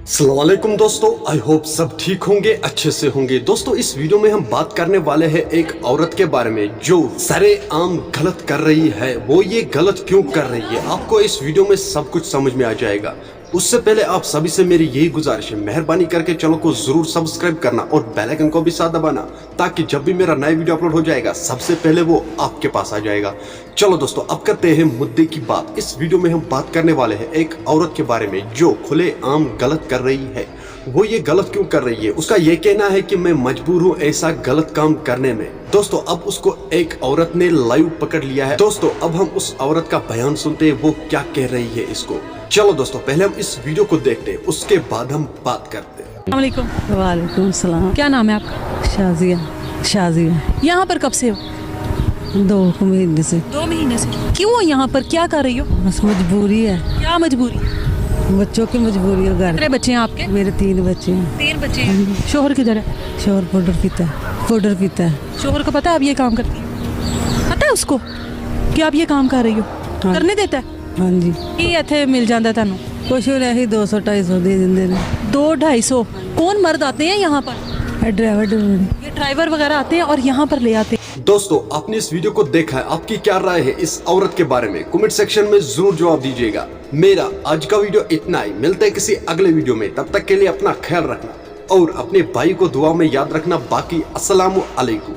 अस्सलाम वालेकुम दोस्तों, आई होप सब ठीक होंगे, अच्छे से होंगे। दोस्तों इस वीडियो में हम बात करने वाले हैं एक औरत के बारे में जो सरेआम गलत कर रही है। वो ये गलत क्यों कर रही है, आपको इस वीडियो में सब कुछ समझ में आ जाएगा। उससे पहले आप सभी से मेरी यही गुजारिश है, मेहरबानी करके चैनल को जरूर सब्सक्राइब करना और बेल आइकन को भी साथ दबाना, ताकि जब भी मेरा नया वीडियो अपलोड हो जाएगा सबसे पहले वो आपके पास आ जाएगा। चलो दोस्तों अब करते हैं मुद्दे की बात। इस वीडियो में हम बात करने वाले हैं एक औरत के बारे में जो खुलेआम गलत कर रही है। वो ये गलत क्यों कर रही है, उसका ये कहना है कि मैं मजबूर हूँ ऐसा गलत काम करने में। दोस्तों अब उसको एक औरत ने लाइव पकड़ लिया है। दोस्तों अब हम उस औरत का बयान सुनते हैं, वो क्या कह रही है इसको। चलो दोस्तों पहले हम इस वीडियो को देखते हैं, उसके बाद हम बात करते हैं। अस्सलाम वालेकुम। वालेकुम सलाम। क्या नाम है आपका? शाजिया। शाजिया यहाँ पर कब से हो? 2 महीने से। 2 महीने से। क्यों यहाँ पर, क्या कर रही हो? बस मजबूरी है, क्या मजबूरी? बच्चों की मजबूरी है। घर कितने बच्चे हैं आपके? मेरे 3 बच्चे हैं। 3 बच्चे हैं। शोहर किधर है? शोहर पाउडर पीता है। शोहर को पता है आप ये काम करती है? पता है उसको कि आप ये काम कर रही हो? हाँ। करने देता है? हाँ जी। ਕੀ ਇੱਥੇ ਮਿਲ ਜਾਂਦਾ ਤੁਹਾਨੂੰ? कुछ नहीं, 200-250 दे देंगे ने। 200-250? कौन मर्द आते हैं यहाँ पर? ड्राइवर ये ड्राइवर वगैरह आते हैं और यहाँ पर ले आते हैं। दोस्तों आपने इस वीडियो को देखा है, आपकी क्या राय है इस औरत के बारे में? कमेंट सेक्शन में जरूर जवाब दीजिएगा। मेरा आज का वीडियो इतना ही, मिलते हैं किसी अगले वीडियो में। तब तक के लिए अपना ख्याल रखना और अपने भाई को दुआ में याद रखना। बाकी अस्सलामु अलैकुम।